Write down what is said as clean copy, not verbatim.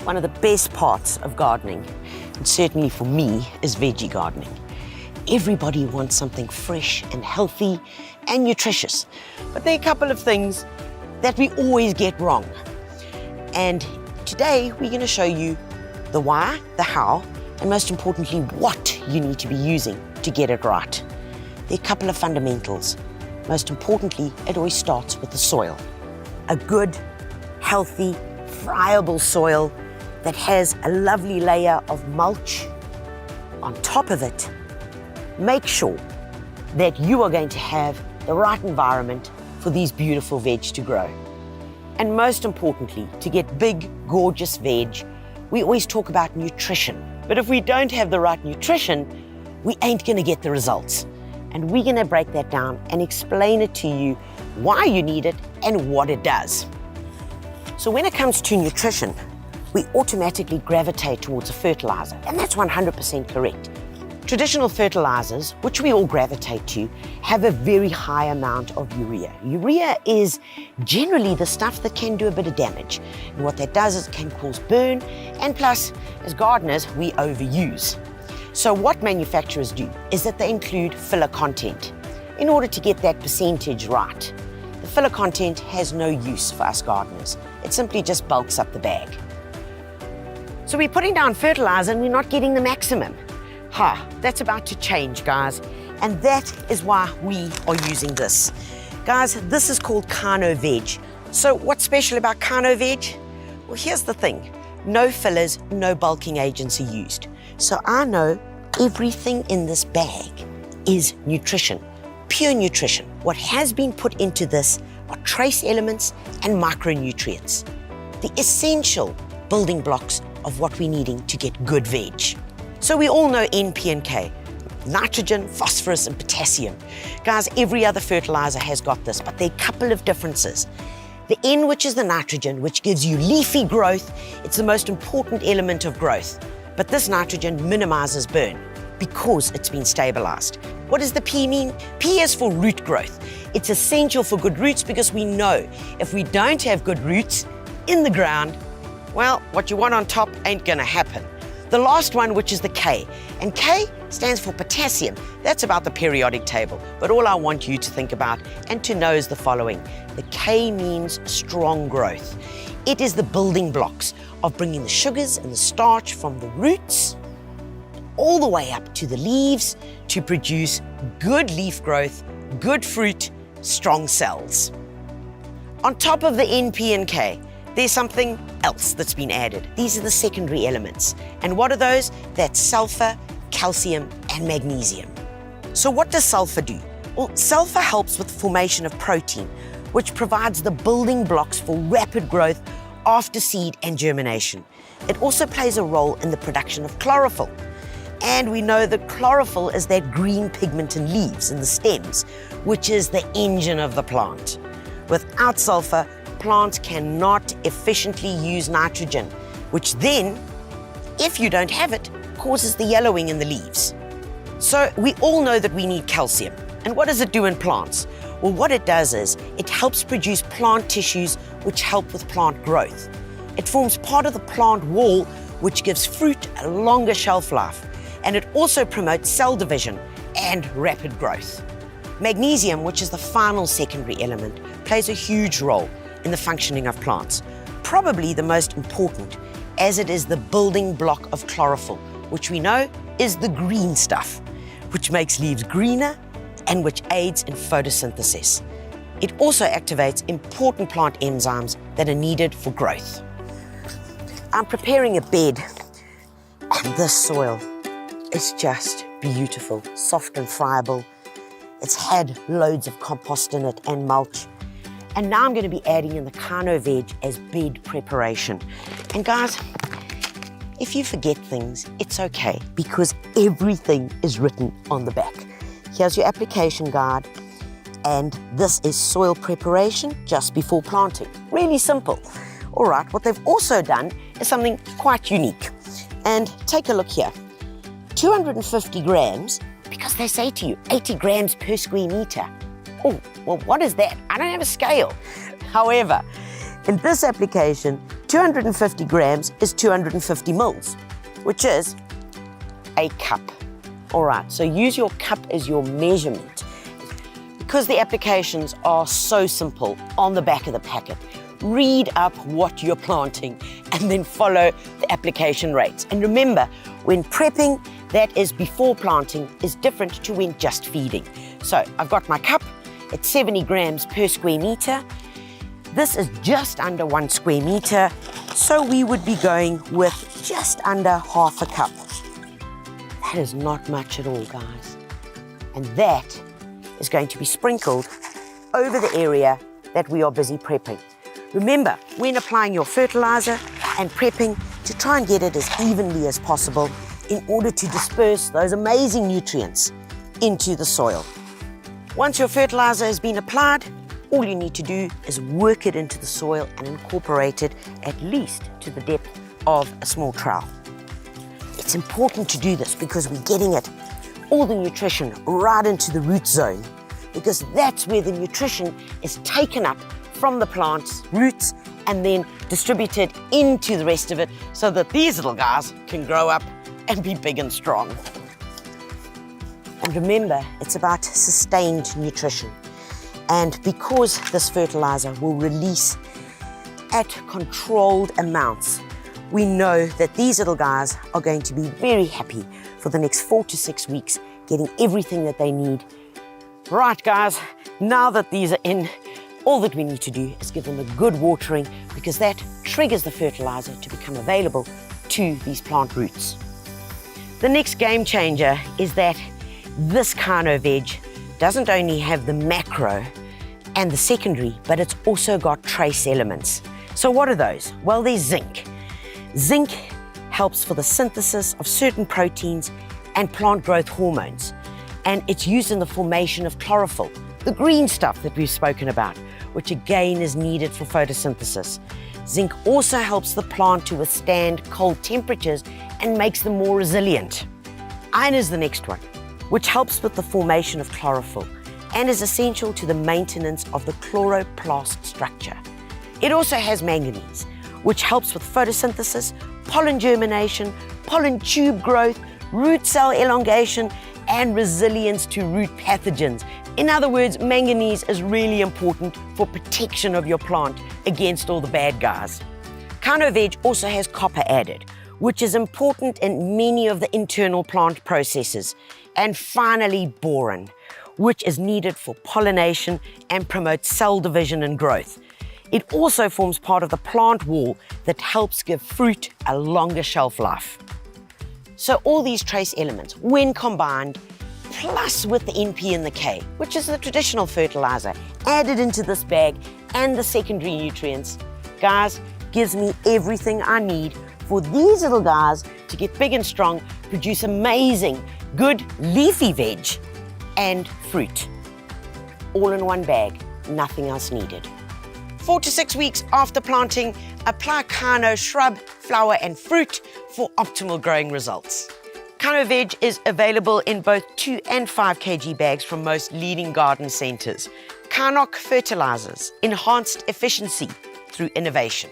One of the best parts of gardening, and certainly for me, is veggie gardening. Everybody wants something fresh and healthy and nutritious, but there are a couple of things that we always get wrong. And today we're going to show you the why, the how, and most importantly, what you need to be using to get it right. There are a couple of fundamentals. Most importantly, it always starts with the soil. A good, healthy, friable soil that has a lovely layer of mulch on top of it. Make sure that you are going to have the right environment for these beautiful veg to grow. And most importantly, to get big, gorgeous veg, we always talk about nutrition. But if we don't have the right nutrition, we ain't gonna get the results. And we're gonna break that down and explain it to you why you need it and what it does. So when it comes to nutrition, we automatically gravitate towards a fertilizer, and that's 100% correct. Traditional fertilizers, which we all gravitate to, have a very high amount of urea. Urea is generally the stuff that can do a bit of damage. And what that does is it can cause burn, and plus, as gardeners, we overuse. So what manufacturers do is that they include filler content in order to get that percentage right. The filler content has no use for us gardeners. It simply just bulks up the bag. So we're putting down fertilizer and we're not getting the maximum. That's about to change, guys. And that is why we are using this. Guys, this is called KynoVeg. So what's special about KynoVeg? Well, here's the thing. No fillers, no bulking agents are used. So I know everything in this bag is nutrition, pure nutrition. What has been put into this are trace elements and micronutrients, the essential building blocks of what we're needing to get good veg. So we all know N, P, and K, nitrogen, phosphorus, and potassium. Guys, every other fertilizer has got this, but there are a couple of differences. The N, which is the nitrogen, which gives you leafy growth, it's the most important element of growth. But this nitrogen minimizes burn because it's been stabilized. What does the P mean? P is for root growth. It's essential for good roots because we know if we don't have good roots in the ground, well, what you want on top ain't gonna happen. The last one, which is the K, and K stands for potassium. That's about the periodic table, but all I want you to think about and to know is the following. The K means strong growth. It is the building blocks of bringing the sugars and the starch from the roots all the way up to the leaves to produce good leaf growth, good fruit, strong cells. On top of the N, P, and K, there's something else that's been added. These are the secondary elements. And what are those? That's sulfur, calcium, and magnesium. So what does sulfur do? Well, sulfur helps with the formation of protein, which provides the building blocks for rapid growth after seed and germination. It also plays a role in the production of chlorophyll. And we know that chlorophyll is that green pigment in leaves and the stems, which is the engine of the plant. Without sulfur, plants cannot efficiently use nitrogen, which then, if you don't have it, causes the yellowing in the leaves. So we all know that we need calcium. And what does it do in plants? Well, what it does is it helps produce plant tissues which help with plant growth. It forms part of the plant wall, which gives fruit a longer shelf life. And it also promotes cell division and rapid growth. Magnesium, which is the final secondary element, plays a huge role in the functioning of plants. Probably the most important, as it is the building block of chlorophyll, which we know is the green stuff, which makes leaves greener and which aids in photosynthesis. It also activates important plant enzymes that are needed for growth. I'm preparing a bed, and this soil is just beautiful, soft and friable. It's had loads of compost in it and mulch. And now I'm going to be adding in the KynoVeg as bed preparation. And guys, if you forget things, it's okay because everything is written on the back. Here's your application guide, and this is soil preparation just before planting. Really simple. All right, what they've also done is something quite unique. And take a look here. 250 grams, because they say to you 80 grams per square meter. Oh, well, what is that? I don't have a scale. However, In this application, 250 grams is 250 mils, which is a cup. All right, so use your cup as your measurement. Because the applications are so simple on the back of the packet, read up what you're planting and then follow the application rates. And remember, when prepping, that is before planting, is different to when just feeding. So I've got my cup, it's 70 grams per square meter. This is just under 1 square meter, so we would be going with just under half a cup. That is not much at all, guys. And that is going to be sprinkled over the area that we are busy prepping. Remember, when applying your fertilizer and prepping, to try and get it as evenly as possible in order to disperse those amazing nutrients into the soil. Once your fertilizer has been applied, all you need to do is work it into the soil and incorporate it at least to the depth of a small trowel. It's important to do this because we're getting it, all the nutrition, right into the root zone, because that's where the nutrition is taken up from the plant's roots and then distributed into the rest of it so that these little guys can grow up and be big and strong. And remember, it's about sustained nutrition. And because this fertilizer will release at controlled amounts, we know that these little guys are going to be very happy for the next 4 to 6 weeks, getting everything that they need. Right, guys, now that these are in, all that we need to do is give them a good watering, because that triggers the fertilizer to become available to these plant roots. The next game changer is that this KynoVeg doesn't only have the macro and the secondary, but it's also got trace elements. So what are those? Well, there's zinc. Zinc helps for the synthesis of certain proteins and plant growth hormones, and it's used in the formation of chlorophyll, the green stuff that we've spoken about, which again is needed for photosynthesis. Zinc also helps the plant to withstand cold temperatures and makes them more resilient. Iron is the next one, which helps with the formation of chlorophyll and is essential to the maintenance of the chloroplast structure. It also has manganese, which helps with photosynthesis, pollen germination, pollen tube growth, root cell elongation, and resilience to root pathogens. In other words, manganese is really important for protection of your plant against all the bad guys. KynoVeg also has copper added, which is important in many of the internal plant processes. And finally, boron, which is needed for pollination and promotes cell division and growth. It also forms part of the plant wall that helps give fruit a longer shelf life. So all these trace elements, when combined, plus with the NP and the K, which is the traditional fertilizer, added into this bag and the secondary nutrients, guys, gives me everything I need for these little guys to get big and strong, produce amazing, good leafy veg and fruit. All in one bag, nothing else needed. 4 to 6 weeks after planting, apply Kyno shrub, flower and fruit for optimal growing results. KynoVeg is available in both 2 and 5 kg bags from most leading garden centres. Kynoc fertilizers, enhanced efficiency through innovation.